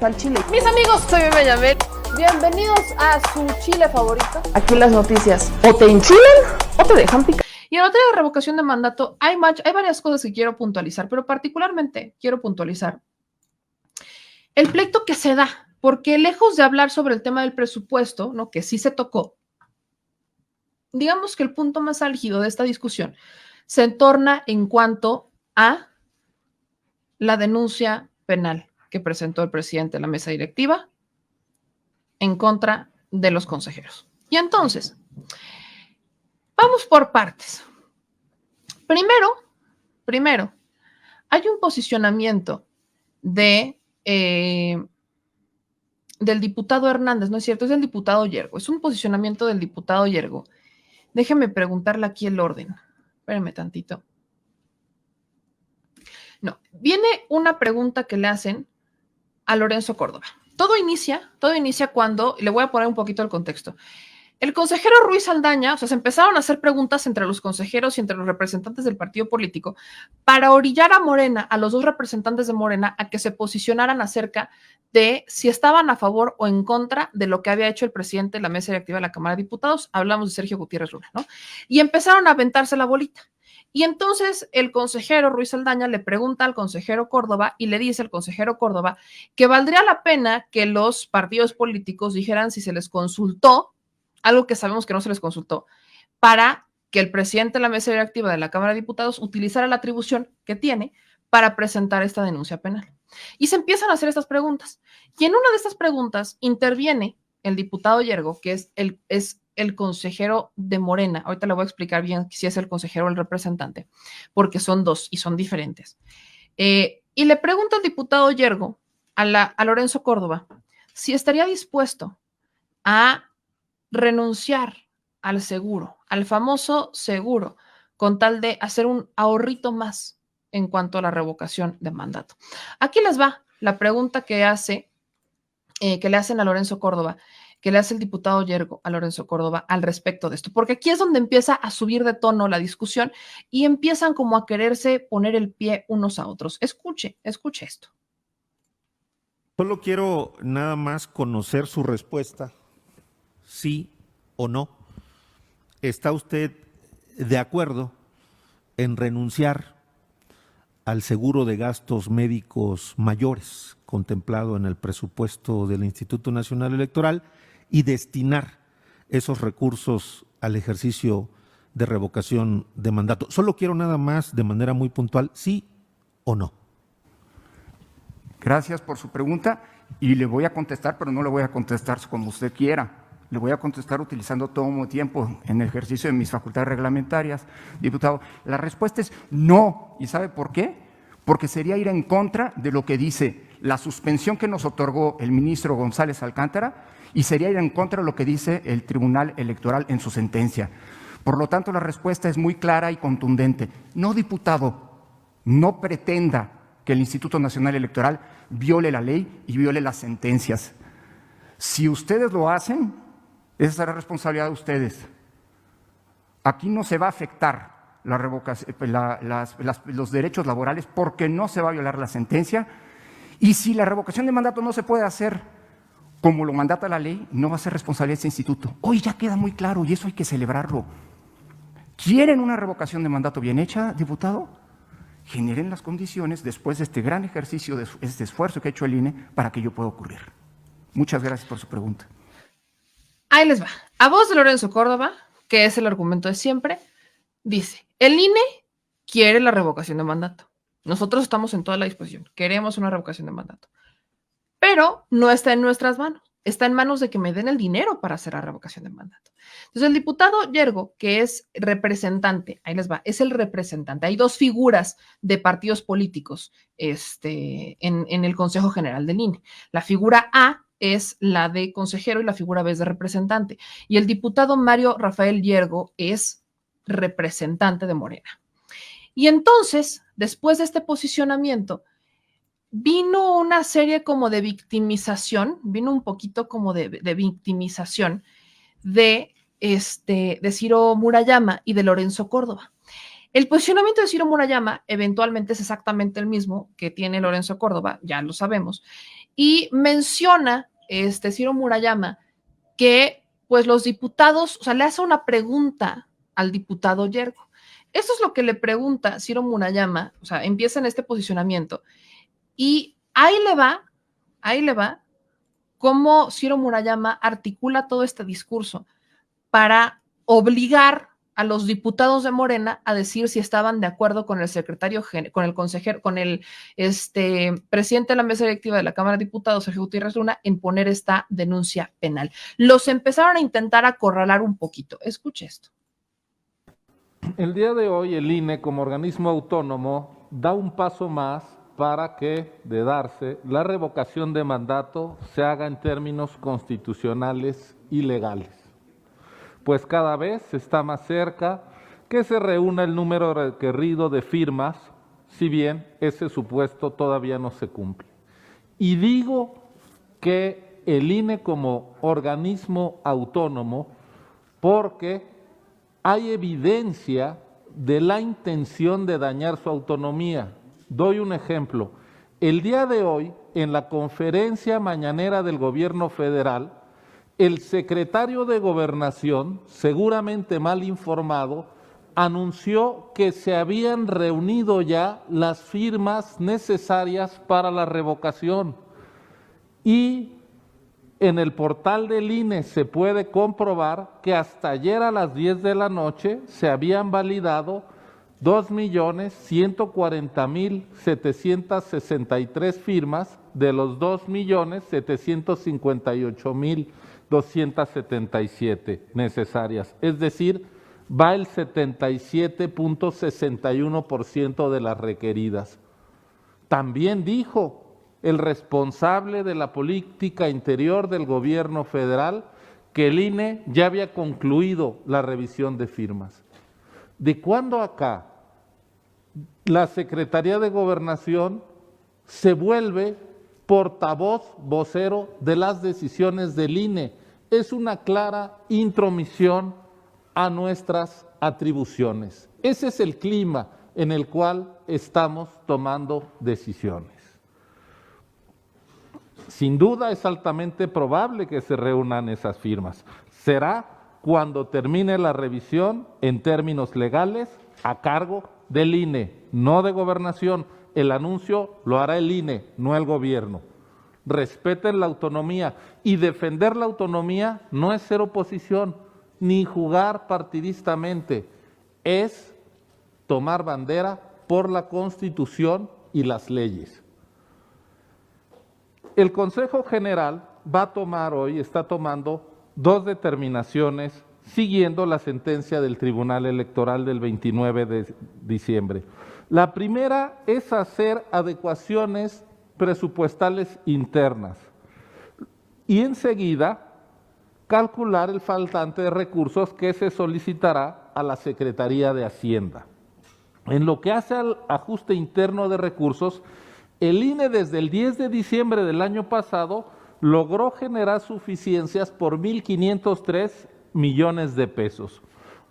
Al chile. Mis amigos, soy Bebe Yamel. Bienvenidos a su chile favorito. Aquí las noticias o te enchilan o te dejan picar. Y en materia de revocación de mandato hay varias cosas que quiero puntualizar, pero particularmente quiero puntualizar el pleito que se da, porque lejos de hablar sobre el tema del presupuesto, ¿no?, que sí se tocó, digamos que el punto más álgido de esta discusión se entorna en cuanto a la denuncia penal que presentó el presidente de la mesa directiva en contra de los consejeros. Y entonces, vamos por partes. Primero, hay un posicionamiento del diputado Hernández, ¿no es cierto? Es del diputado Yergo, es un posicionamiento del diputado Yergo. Déjeme preguntarle aquí el orden. Espérenme tantito. No, viene una pregunta que le hacen a Lorenzo Córdoba. Todo inicia cuando, le voy a poner un poquito el contexto. El consejero Ruiz Saldaña, o sea, se empezaron a hacer preguntas entre los consejeros y entre los representantes del partido político para orillar a Morena, a los dos representantes de Morena, a que se posicionaran acerca de si estaban a favor o en contra de lo que había hecho el presidente de la mesa directiva de la Cámara de Diputados. Hablamos de Sergio Gutiérrez Luna, ¿no? Y empezaron a aventarse la bolita. Y entonces el consejero Ruiz Saldaña le pregunta al consejero Córdoba y le dice al consejero Córdoba que valdría la pena que los partidos políticos dijeran si se les consultó, algo que sabemos que no se les consultó, para que el presidente de la mesa directiva de la Cámara de Diputados utilizara la atribución que tiene para presentar esta denuncia penal. Y se empiezan a hacer estas preguntas. Y en una de estas preguntas interviene el diputado Yergo, que es el consejero de Morena. Ahorita le voy a explicar bien si es el consejero o el representante, porque son dos y son diferentes. Y le pregunta al diputado Yergo a Lorenzo Córdoba si estaría dispuesto a renunciar al seguro, al famoso seguro, con tal de hacer un ahorrito más en cuanto a la revocación de mandato. Aquí les va la pregunta que le hacen a Lorenzo Córdoba, que le hace el diputado Yergo a Lorenzo Córdoba al respecto de esto, porque aquí es donde empieza a subir de tono la discusión y empiezan como a quererse poner el pie unos a otros. Escuche esto. Solo quiero nada más conocer su respuesta, sí o no. ¿Está usted de acuerdo en renunciar al seguro de gastos médicos mayores contemplado en el presupuesto del Instituto Nacional Electoral y destinar esos recursos al ejercicio de revocación de mandato? Solo quiero nada más, de manera muy puntual, sí o no. Gracias por su pregunta y le voy a contestar, pero no le voy a contestar como usted quiera. Le voy a contestar utilizando todo mi tiempo en el ejercicio de mis facultades reglamentarias, diputado. La respuesta es no. ¿Y sabe por qué? Porque sería ir en contra de lo que dice la suspensión que nos otorgó el ministro González Alcántara y sería ir en contra de lo que dice el Tribunal Electoral en su sentencia. Por lo tanto, la respuesta es muy clara y contundente. No, diputado, no pretenda que el Instituto Nacional Electoral viole la ley y viole las sentencias. Si ustedes lo hacen, esa será responsabilidad de ustedes. Aquí no se va a afectar la revocación, los derechos laborales porque no se va a violar la sentencia. Y si la revocación de mandato no se puede hacer como lo mandata la ley, no va a ser responsabilidad de ese instituto. Hoy ya queda muy claro y eso hay que celebrarlo. ¿Quieren una revocación de mandato bien hecha, diputado? Generen las condiciones después de este gran ejercicio, de este esfuerzo que ha hecho el INE para que ello pueda ocurrir. Muchas gracias por su pregunta. Ahí les va. A voz de Lorenzo Córdoba, que es el argumento de siempre, dice, el INE quiere la revocación de mandato. Nosotros estamos en toda la disposición, queremos una revocación de mandato. Pero no está en nuestras manos, está en manos de que me den el dinero para hacer la revocación de mandato. Entonces el diputado Yergo, que es representante, ahí les va, es el representante. Hay dos figuras de partidos políticos en el Consejo General del INE. La figura A es la de consejero y la figura B es de representante. Y el diputado Mario Rafael Yergo es representante de Morena. Y entonces, después de este posicionamiento, vino una serie como de victimización, vino un poquito como de victimización de Ciro Murayama y de Lorenzo Córdoba. El posicionamiento de Ciro Murayama eventualmente es exactamente el mismo que tiene Lorenzo Córdoba, ya lo sabemos, y menciona Ciro Murayama que pues los diputados, o sea, le hace una pregunta al diputado Yergo. Eso es lo que le pregunta Ciro Murayama, o sea, empieza en este posicionamiento y ahí le va cómo Ciro Murayama articula todo este discurso para obligar a los diputados de Morena a decir si estaban de acuerdo con el secretario, con el consejero, con el presidente de la mesa directiva de la Cámara de Diputados, Sergio Gutiérrez Luna, en poner esta denuncia penal. Los empezaron a intentar acorralar un poquito. Escuche esto. El día de hoy el INE como organismo autónomo da un paso más para que, de darse, la revocación de mandato se haga en términos constitucionales y legales. Pues cada vez está más cerca que se reúna el número requerido de firmas, si bien ese supuesto todavía no se cumple. Y digo que el INE como organismo autónomo porque hay evidencia de la intención de dañar su autonomía. Doy un ejemplo. El día de hoy, en la conferencia mañanera del gobierno federal, el secretario de Gobernación, seguramente mal informado, anunció que se habían reunido ya las firmas necesarias para la revocación. Y en el portal del INE se puede comprobar que hasta ayer a las 10 de la noche se habían validado 2.140.763 firmas de los 2.758.277 necesarias. Es decir, va el 77.61% de las requeridas. También dijo el responsable de la política interior del gobierno federal que el INE ya había concluido la revisión de firmas. ¿De cuándo acá la Secretaría de Gobernación se vuelve portavoz, vocero de las decisiones del INE? Es una clara intromisión a nuestras atribuciones. Ese es el clima en el cual estamos tomando decisiones. Sin duda es altamente probable que se reúnan esas firmas. Será cuando termine la revisión en términos legales a cargo del INE, no de Gobernación. El anuncio lo hará el INE, no el gobierno. Respeten la autonomía y defender la autonomía no es ser oposición ni jugar partidistamente, es tomar bandera por la Constitución y las leyes. El Consejo General va a tomar hoy, está tomando dos determinaciones siguiendo la sentencia del Tribunal Electoral del 29 de diciembre. La primera es hacer adecuaciones presupuestales internas y enseguida calcular el faltante de recursos que se solicitará a la Secretaría de Hacienda. En lo que hace al ajuste interno de recursos, el INE desde el 10 de diciembre del año pasado logró generar suficiencias por 1.503 millones de pesos.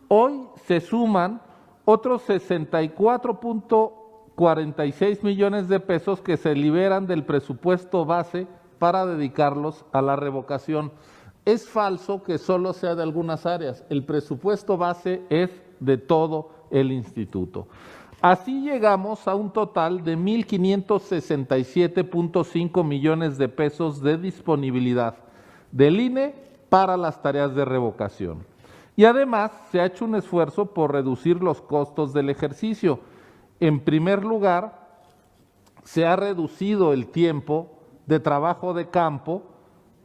Hoy se suman otros 64.46 millones de pesos que se liberan del presupuesto base para dedicarlos a la revocación. Es falso que solo sea de algunas áreas, el presupuesto base es de todo el instituto. Así llegamos a un total de 1.567.5 millones de pesos de disponibilidad del INE para las tareas de revocación. Y además se ha hecho un esfuerzo por reducir los costos del ejercicio. En primer lugar, se ha reducido el tiempo de trabajo de campo,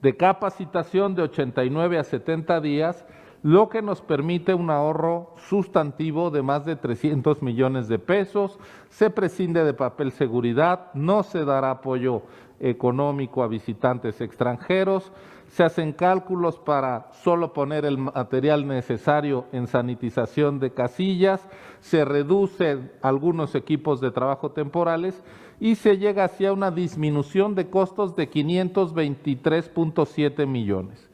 de capacitación de 89 a 70 días, lo que nos permite un ahorro sustantivo de más de 300 millones de pesos, se prescinde de papel seguridad, no se dará apoyo económico a visitantes extranjeros, se hacen cálculos para solo poner el material necesario en sanitización de casillas, se reducen algunos equipos de trabajo temporales y se llega hacia una disminución de costos de 523.7 millones.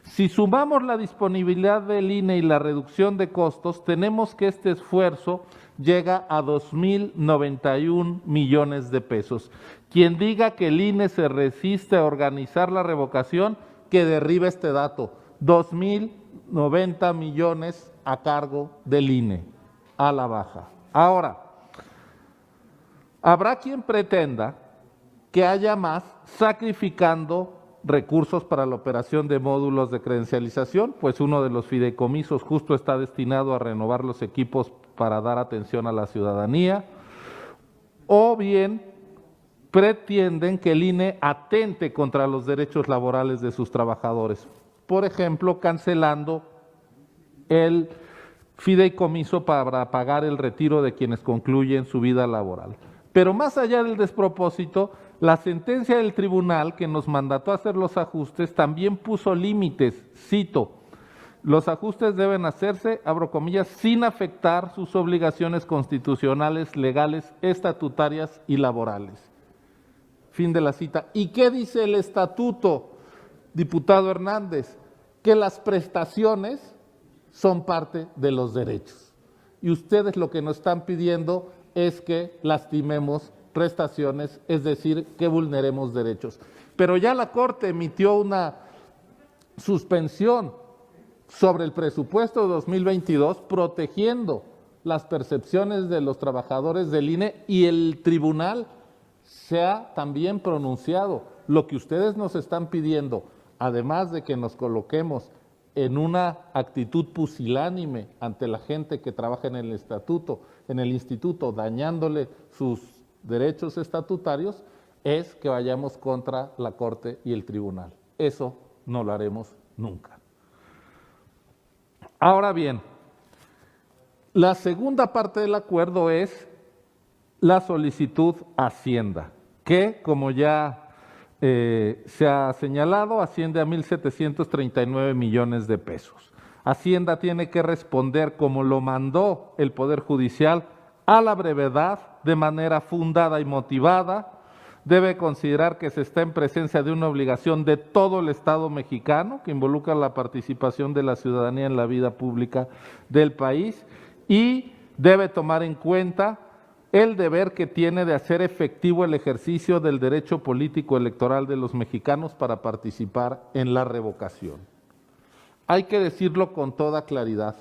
Si sumamos la disponibilidad del INE y la reducción de costos, tenemos que este esfuerzo llega a 2.091 millones de pesos. Quien diga que el INE se resiste a organizar la revocación, que derribe este dato. 2.090 millones a cargo del INE, a la baja. Ahora, habrá quien pretenda que haya más sacrificando recursos para la operación de módulos de credencialización, pues uno de los fideicomisos justo está destinado a renovar los equipos para dar atención a la ciudadanía, o bien pretenden que el INE atente contra los derechos laborales de sus trabajadores, por ejemplo, cancelando el fideicomiso para pagar el retiro de quienes concluyen su vida laboral. Pero más allá del despropósito, la sentencia del tribunal que nos mandató a hacer los ajustes también puso límites, cito, los ajustes deben hacerse, abro comillas, sin afectar sus obligaciones constitucionales, legales, estatutarias y laborales. Fin de la cita. ¿Y qué dice el estatuto, diputado Hernández? Que las prestaciones son parte de los derechos. Y ustedes lo que nos están pidiendo es que lastimemos prestaciones, es decir, que vulneremos derechos. Pero ya la Corte emitió una suspensión sobre el presupuesto de 2022, protegiendo las percepciones de los trabajadores del INE, y el tribunal se ha también pronunciado. Lo que ustedes nos están pidiendo, además de que nos coloquemos en una actitud pusilánime ante la gente que trabaja en el instituto, dañándole sus derechos estatutarios, es que vayamos contra la Corte y el tribunal. Eso no lo haremos nunca. Ahora bien, la segunda parte del acuerdo es la solicitud a Hacienda, que, como ya se ha señalado, asciende a 1.739 millones de pesos. Hacienda tiene que responder, como lo mandó el Poder Judicial, a la brevedad, de manera fundada y motivada. Debe considerar que se está en presencia de una obligación de todo el Estado mexicano, que involucra la participación de la ciudadanía en la vida pública del país, y debe tomar en cuenta el deber que tiene de hacer efectivo el ejercicio del derecho político electoral de los mexicanos para participar en la revocación. Hay que decirlo con toda claridad.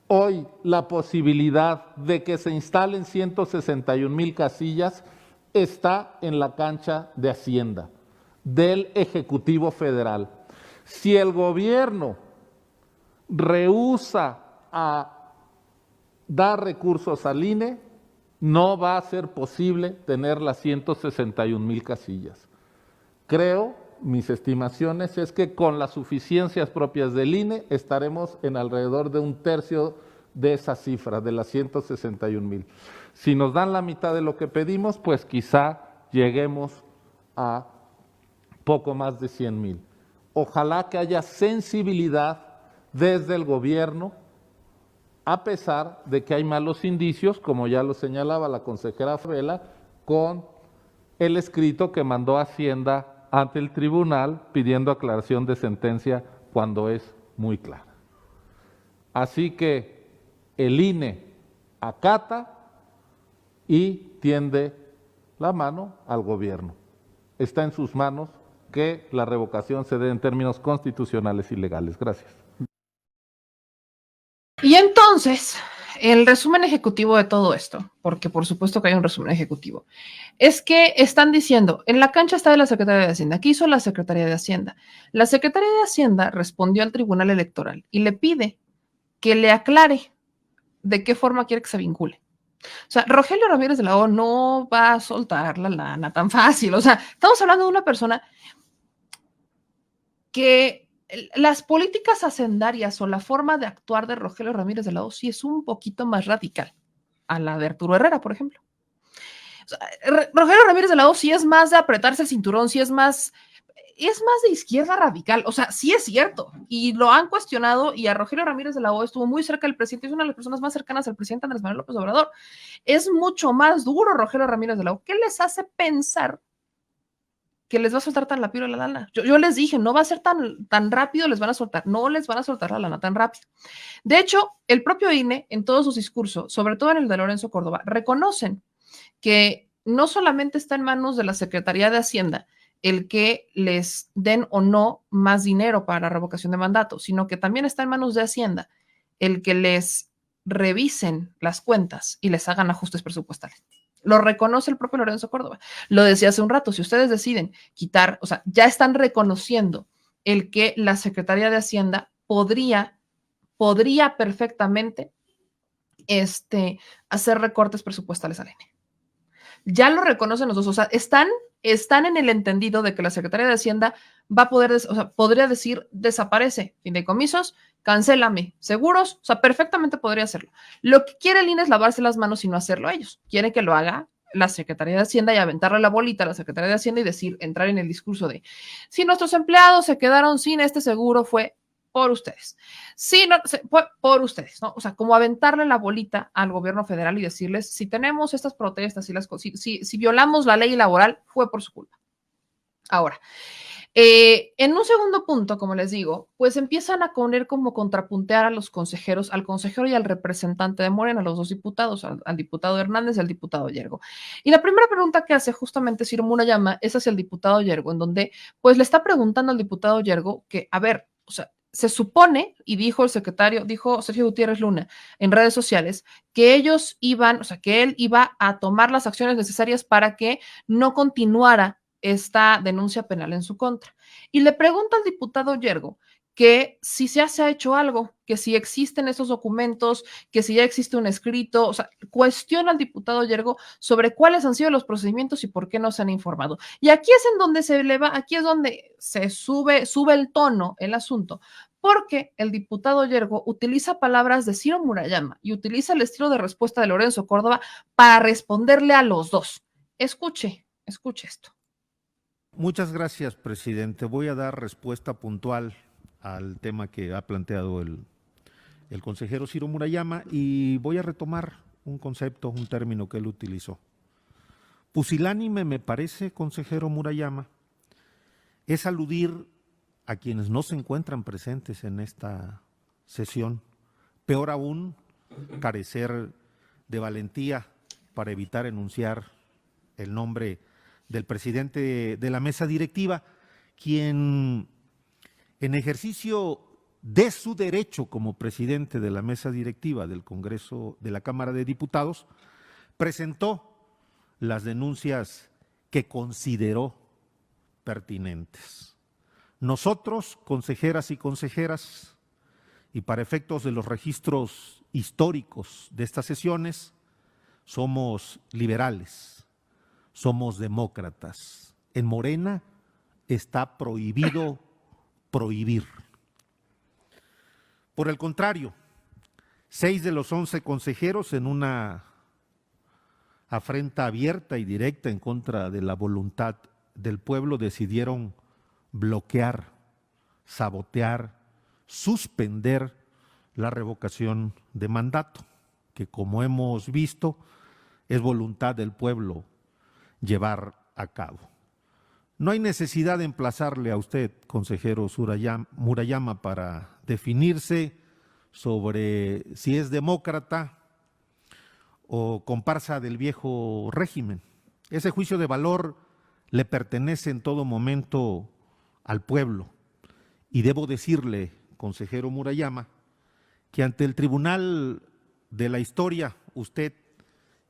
Hoy la posibilidad de que se instalen 161,000 casillas está en la cancha de Hacienda, del Ejecutivo Federal. Si el gobierno rehúsa a dar recursos al INE, no va a ser posible tener las 161,000 casillas. Creo, mis estimaciones, es que con las suficiencias propias del INE estaremos en alrededor de un tercio de esa cifra, de las 161,000. Si nos dan la mitad de lo que pedimos, pues quizá lleguemos a poco más de 100,000. Ojalá que haya sensibilidad desde el gobierno, a pesar de que hay malos indicios, como ya lo señalaba la consejera Favela, con el escrito que mandó Hacienda ante el tribunal pidiendo aclaración de sentencia cuando es muy clara. Así que el INE acata y tiende la mano al gobierno. Está en sus manos que la revocación se dé en términos constitucionales y legales. Gracias. Y entonces, el resumen ejecutivo de todo esto, porque por supuesto que hay un resumen ejecutivo, es que están diciendo, en la cancha está la Secretaría de Hacienda. ¿Qué hizo la Secretaría de Hacienda? La Secretaría de Hacienda respondió al Tribunal Electoral y le pide que le aclare de qué forma quiere que se vincule. O sea, Rogelio Ramírez de la O no va a soltar la lana tan fácil. O sea, estamos hablando de una persona que las políticas hacendarias o la forma de actuar de Rogelio Ramírez de la O sí es un poquito más radical a la de Arturo Herrera, por ejemplo. O sea, Rogelio Ramírez de la O sí es más de apretarse el cinturón, sí es más de izquierda radical. O sea, sí es cierto. Y lo han cuestionado, y a Rogelio Ramírez de la O estuvo muy cerca del presidente, es una de las personas más cercanas al presidente Andrés Manuel López Obrador. Es mucho más duro Rogelio Ramírez de la O. ¿Qué les hace pensar que les va a soltar tan rápido la lana. Yo les dije, no va a ser tan rápido, les van a soltar, no les van a soltar la lana tan rápido. De hecho, el propio INE, en todos sus discursos, sobre todo en el de Lorenzo Córdoba, reconocen que no solamente está en manos de la Secretaría de Hacienda el que les den o no más dinero para la revocación de mandato, sino que también está en manos de Hacienda el que les revisen las cuentas y les hagan ajustes presupuestales. Lo reconoce el propio Lorenzo Córdoba. Lo decía hace un rato, si ustedes deciden quitar, o sea, ya están reconociendo el que la Secretaría de Hacienda podría perfectamente hacer recortes presupuestales al INE. Ya lo reconocen los dos, o sea, están en el entendido de que la Secretaría de Hacienda va a poder, o sea, podría decir, desaparece, fideicomisos, cancélame, seguros, o sea, perfectamente podría hacerlo. Lo que quiere el INE es lavarse las manos y no hacerlo ellos. Quiere que lo haga la Secretaría de Hacienda y aventarle la bolita a la Secretaría de Hacienda y decir, entrar en el discurso de, si nuestros empleados se quedaron sin este seguro fue por ustedes. Sí, no, por ustedes, ¿no? O sea, como aventarle la bolita al gobierno federal y decirles, si tenemos estas protestas y si violamos la ley laboral, fue por su culpa. Ahora, en un segundo punto, como les digo, pues empiezan a poner como contrapuntear a los consejeros, al consejero y al representante de Morena, a los dos diputados, al diputado Hernández y al diputado Yergo. Y la primera pregunta que hace justamente Ciro Murayama es hacia el diputado Yergo, en donde pues le está preguntando al diputado Yergo que, a ver, o sea, se supone, y dijo Sergio Gutiérrez Luna en redes sociales, que ellos iban, o sea, que él iba a tomar las acciones necesarias para que no continuara esta denuncia penal en su contra. Y le pregunta al diputado Yergo que si se ha hecho algo, que si existen esos documentos, que si ya existe un escrito, o sea, cuestiona al diputado Yergo sobre cuáles han sido los procedimientos y por qué no se han informado. Y aquí es en donde se eleva, aquí es donde se sube el tono el asunto, porque el diputado Yergo utiliza palabras de Ciro Murayama y utiliza el estilo de respuesta de Lorenzo Córdoba para responderle a los dos. Escuche esto. Muchas gracias, presidente. Voy a dar respuesta puntual al tema que ha planteado el consejero Ciro Murayama y voy a retomar un concepto, un término que él utilizó. Pusilánime, me parece, consejero Murayama, es aludir a quienes no se encuentran presentes en esta sesión. Peor aún, carecer de valentía para evitar enunciar el nombre del presidente de la mesa directiva, quien en ejercicio de su derecho como presidente de la mesa directiva del Congreso de la Cámara de Diputados, presentó las denuncias que consideró pertinentes. Nosotros, consejeras y consejeras, y para efectos de los registros históricos de estas sesiones, somos liberales, somos demócratas. En Morena está prohibido prohibir. Por el contrario, 6 de los 11 consejeros, en una afrenta abierta y directa en contra de la voluntad del pueblo, decidieron bloquear, sabotear, suspender la revocación de mandato, que como hemos visto es voluntad del pueblo llevar a cabo. No hay necesidad de emplazarle a usted, consejero Murayama, para definirse sobre si es demócrata o comparsa del viejo régimen. Ese juicio de valor le pertenece en todo momento al pueblo. Y debo decirle, consejero Murayama, que ante el tribunal de la historia, usted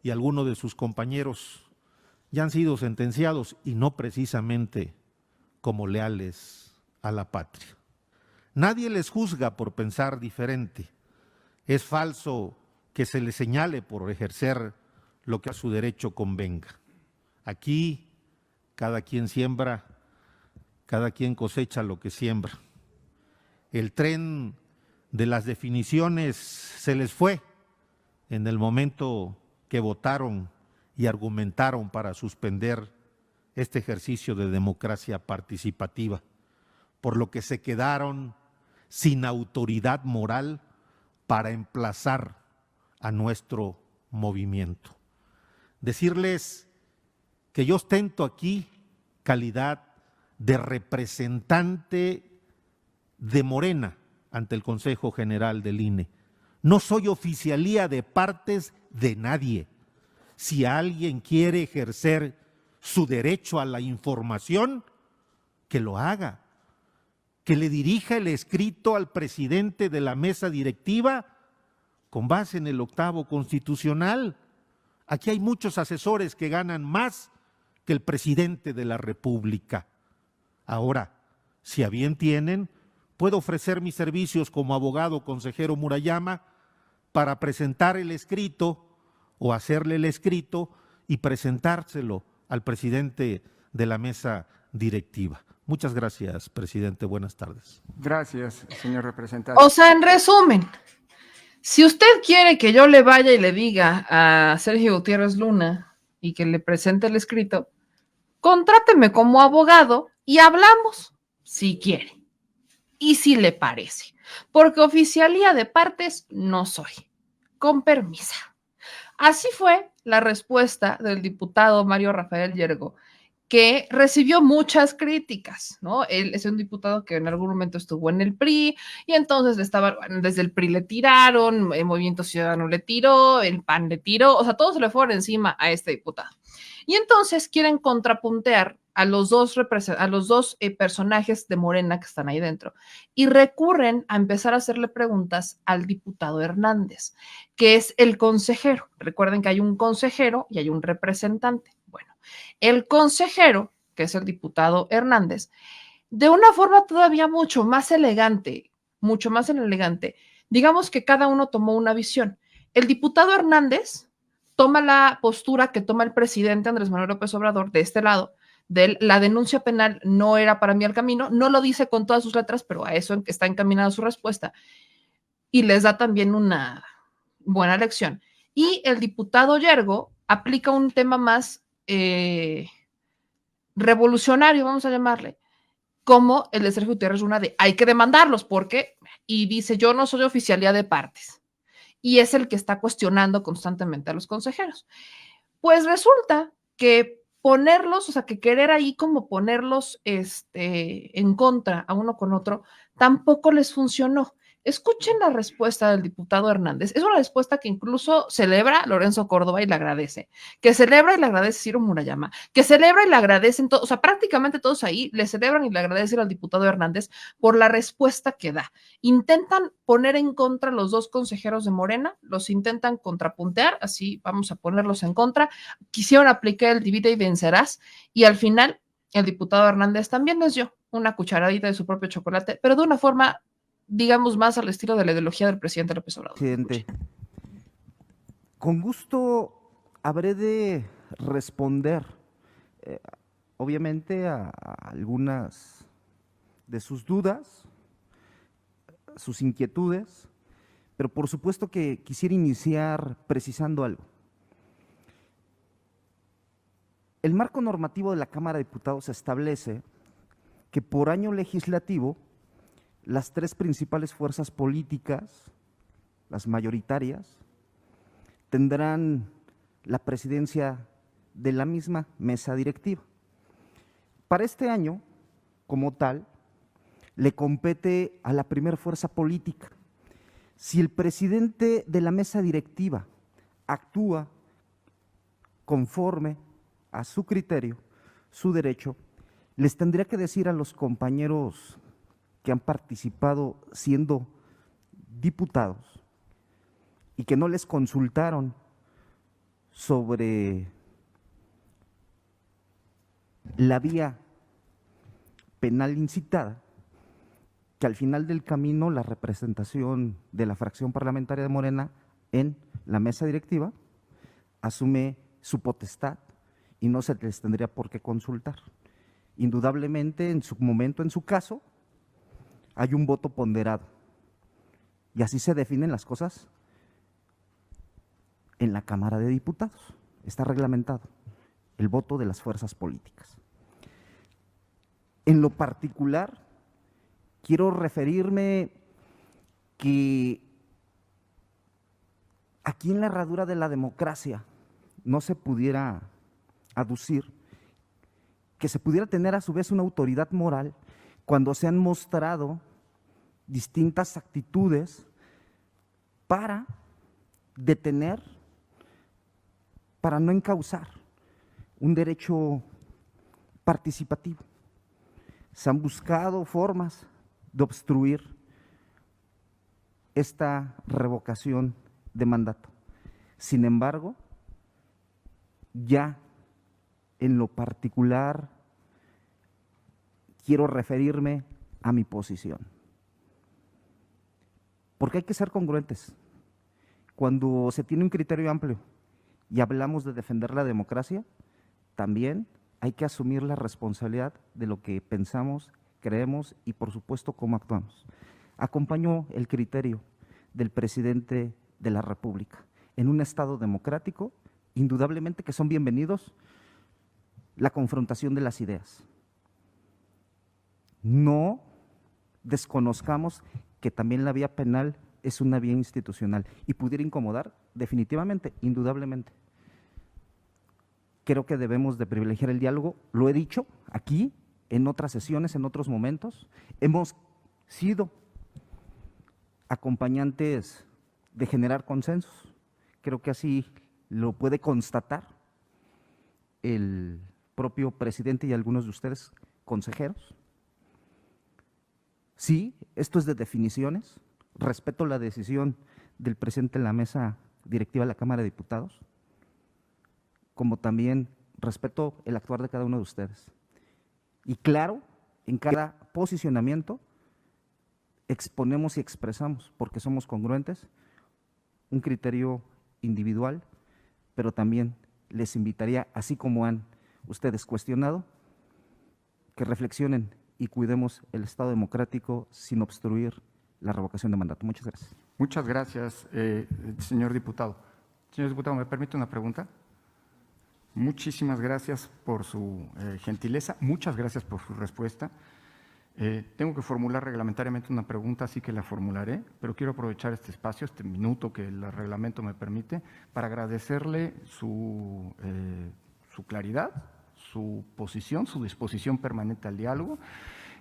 y algunos de sus compañeros ya han sido sentenciados y no precisamente como leales a la patria. Nadie les juzga por pensar diferente. Es falso que se les señale por ejercer lo que a su derecho convenga. Aquí cada quien siembra, cada quien cosecha lo que siembra. El tren de las definiciones se les fue en el momento que votaron y argumentaron para suspender este ejercicio de democracia participativa, por lo que se quedaron sin autoridad moral para emplazar a nuestro movimiento. Decirles que yo ostento aquí calidad de representante de Morena ante el Consejo General del INE. No soy oficialía de partes de nadie. Si alguien quiere ejercer su derecho a la información, que lo haga, que le dirija el escrito al presidente de la mesa directiva con base en el 8º constitucional. Aquí hay muchos asesores que ganan más que el presidente de la República. Ahora, si a bien tienen, puedo ofrecer mis servicios como abogado consejero Murayama para presentar el escrito o hacerle el escrito y presentárselo al presidente de la mesa directiva. Muchas gracias, presidente. Buenas tardes. Gracias, señor representante. O sea, en resumen, si usted quiere que yo le vaya y le diga a Sergio Gutiérrez Luna y que le presente el escrito, contráteme como abogado y hablamos, si quiere y si le parece, porque oficialía de partes no soy. Con permiso. Así fue la respuesta del diputado Mario Rafael Yergo, que recibió muchas críticas, ¿no? Él es un diputado que en algún momento estuvo en el PRI y entonces desde el PRI le tiraron, el Movimiento Ciudadano le tiró, el PAN le tiró, o sea, todos se le fueron encima a este diputado. Y entonces quieren contrapuntear a los dos personajes de Morena que están ahí dentro y recurren a empezar a hacerle preguntas al diputado Hernández, que es el consejero. Recuerden que hay un consejero y hay un representante. Bueno, el consejero, que es el diputado Hernández, de una forma todavía mucho más elegante, digamos que cada uno tomó una visión. El diputado Hernández toma la postura que toma el presidente Andrés Manuel López Obrador de este lado, de la denuncia penal no era para mí el camino, no lo dice con todas sus letras, pero a eso está encaminada su respuesta, y les da también una buena lección. Y el diputado Yergo aplica un tema más revolucionario, vamos a llamarle, como el de Sergio Gutiérrez Luna de hay que demandarlos, porque, y dice, yo no soy oficialía de partes, y es el que está cuestionando constantemente a los consejeros. Pues resulta que ponerlos, o sea, que querer ahí como ponerlos en contra a uno con otro, tampoco les funcionó. Escuchen la respuesta del diputado Hernández. Es una respuesta que incluso celebra Lorenzo Córdoba y le agradece, que celebra y le agradece Ciro Murayama, que celebra y le agradecen todos, o sea, prácticamente todos ahí le celebran y le agradecen al diputado Hernández por la respuesta que da. Intentan poner en contra los dos consejeros de Morena, los intentan contrapuntear, así vamos a ponerlos en contra, quisieron aplicar el divide y vencerás, y al final el diputado Hernández también les dio una cucharadita de su propio chocolate, pero de una forma, digamos, más al estilo de la ideología del presidente López Obrador. Presidente, con gusto habré de responder, obviamente, a algunas de sus dudas, sus inquietudes, pero por supuesto que quisiera iniciar precisando algo. El marco normativo de la Cámara de Diputados establece que por año legislativo las tres principales fuerzas políticas, las mayoritarias, tendrán la presidencia de la misma mesa directiva. Para este año, como tal, le compete a la primera fuerza política. Si el presidente de la mesa directiva actúa conforme a su criterio, su derecho, les tendría que decir a los compañeros que han participado siendo diputados y que no les consultaron sobre la vía penal incitada, que al final del camino la representación de la fracción parlamentaria de Morena en la mesa directiva asume su potestad y no se les tendría por qué consultar. Indudablemente, en su momento, en su caso, hay un voto ponderado y así se definen las cosas en la Cámara de Diputados. Está reglamentado el voto de las fuerzas políticas. En lo particular, quiero referirme que aquí en la herradura de la democracia no se pudiera aducir que se pudiera tener a su vez una autoridad moral cuando se han mostrado distintas actitudes para detener, para no encauzar un derecho participativo. Se han buscado formas de obstruir esta revocación de mandato. Sin embargo, ya en lo particular quiero referirme a mi posición. Porque hay que ser congruentes. Cuando se tiene un criterio amplio y hablamos de defender la democracia, también hay que asumir la responsabilidad de lo que pensamos, creemos y por supuesto cómo actuamos. Acompaño el criterio del presidente de la República. En un Estado democrático, indudablemente que son bienvenidos la confrontación de las ideas. No desconozcamos que también la vía penal es una vía institucional y pudiera incomodar definitivamente, indudablemente. Creo que debemos de privilegiar el diálogo, lo he dicho aquí, en otras sesiones, en otros momentos. Hemos sido acompañantes de generar consensos. Creo que así lo puede constatar el propio presidente y algunos de ustedes, consejeros. Sí, esto es de definiciones. Respeto la decisión del presidente de la mesa directiva de la Cámara de Diputados, como también respeto el actuar de cada uno de ustedes. Y claro, en cada posicionamiento exponemos y expresamos, porque somos congruentes, un criterio individual, pero también les invitaría, así como han ustedes cuestionado, que reflexionen y cuidemos el Estado democrático sin obstruir la revocación de mandato. Muchas gracias. Muchas gracias, señor diputado. Señor diputado, ¿me permite una pregunta? Muchísimas gracias por su gentileza, muchas gracias por su respuesta. Tengo que formular reglamentariamente una pregunta, así que la formularé, pero quiero aprovechar este espacio, este minuto que el reglamento me permite, para agradecerle su claridad, su posición, su disposición permanente al diálogo.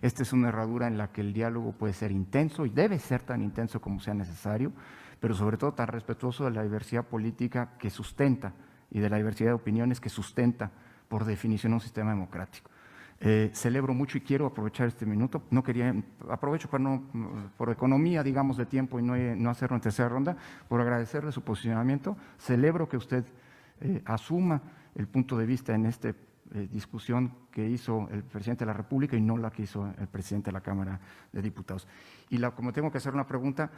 Esta es una herradura en la que el diálogo puede ser intenso y debe ser tan intenso como sea necesario, pero sobre todo tan respetuoso de la diversidad política que sustenta y de la diversidad de opiniones que sustenta, por definición, un sistema democrático. Celebro mucho y quiero aprovechar este minuto. Aprovecho por economía, digamos, de tiempo y no hacerlo en tercera ronda, por agradecerle su posicionamiento. Celebro que usted asuma el punto de vista en esta discusión que hizo el presidente de la República y no la que hizo el presidente de la Cámara de Diputados. Y como tengo que hacer una pregunta,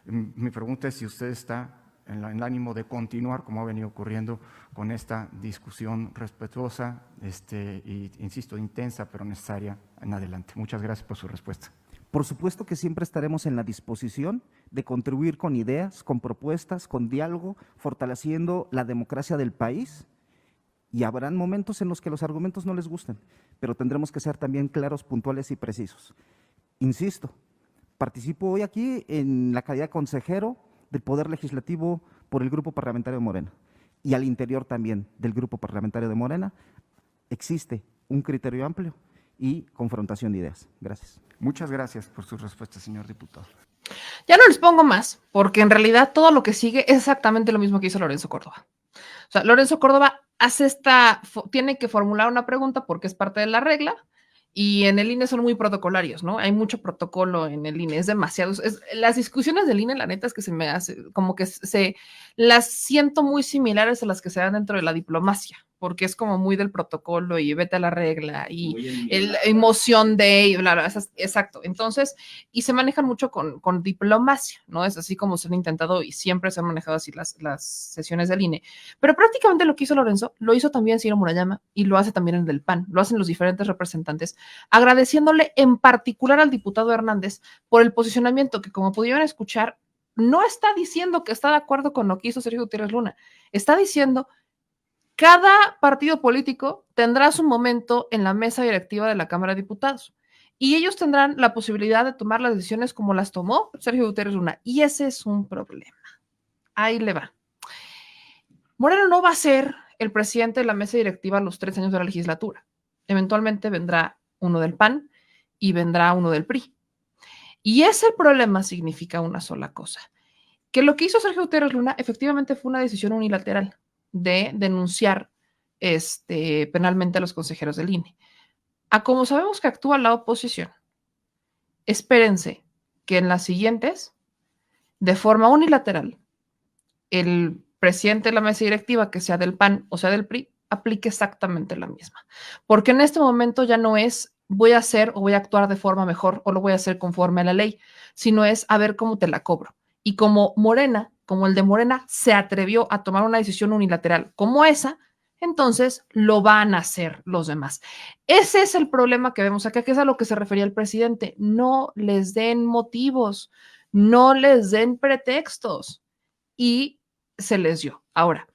mi pregunta es si usted está en el ánimo de continuar, como ha venido ocurriendo, con esta discusión respetuosa y, insisto, intensa, pero necesaria en adelante. Muchas gracias por su respuesta. Por supuesto que siempre estaremos en la disposición de contribuir con ideas, con propuestas, con diálogo, fortaleciendo la democracia del país, y habrán momentos en los que los argumentos no les gusten, pero tendremos que ser también claros, puntuales y precisos. Insisto, participo hoy aquí en la calidad de consejero del Poder Legislativo por el Grupo Parlamentario de Morena, y al interior también del Grupo Parlamentario de Morena existe un criterio amplio y confrontación de ideas. Gracias. Muchas gracias por su respuesta, señor diputado. Ya no les pongo más, porque en realidad todo lo que sigue es exactamente lo mismo que hizo Lorenzo Córdoba. O sea, Lorenzo Córdoba tiene que formular una pregunta porque es parte de la regla, y en el INE son muy protocolarios, ¿no? Hay mucho protocolo en el INE, es demasiado. Las discusiones del INE, la neta, es que se me hace, como que las siento muy similares a las que se dan dentro de la diplomacia, porque es como muy del protocolo y vete a la regla y la emoción de, y bla, bla, exacto. Entonces, y se manejan mucho con diplomacia, ¿no? Es así como se han intentado y siempre se han manejado así las sesiones del INE. Pero prácticamente lo que hizo Lorenzo, lo hizo también Ciro Murayama y lo hace también el del PAN, lo hacen los diferentes representantes, agradeciéndole en particular al diputado Hernández por el posicionamiento que, como pudieron escuchar, no está diciendo que está de acuerdo con lo que hizo Sergio Gutiérrez Luna, está diciendo cada partido político tendrá su momento en la mesa directiva de la Cámara de Diputados y ellos tendrán la posibilidad de tomar las decisiones como las tomó Sergio Gutiérrez Luna, y ese es un problema. Ahí le va. Moreno no va a ser el presidente de la mesa directiva a los 3 años de la legislatura. eventualmente vendrá uno del PAN y vendrá uno del PRI. Y ese problema significa una sola cosa, que lo que hizo Sergio Gutiérrez Luna efectivamente fue una decisión unilateral de denunciar penalmente a los consejeros del INE. A como sabemos que actúa la oposición, espérense que en las siguientes, de forma unilateral, el presidente de la mesa directiva, que sea del PAN o sea del PRI, aplique exactamente la misma. Porque en este momento ya no es voy a hacer o voy a actuar de forma mejor o lo voy a hacer conforme a la ley, sino es a ver cómo te la cobro. Y como Morena, como el de Morena, se atrevió a tomar una decisión unilateral como esa, entonces lo van a hacer los demás. Ese es el problema que vemos acá, que es a lo que se refería el presidente. No les den motivos, no les den pretextos. Y se les dio. Ahora,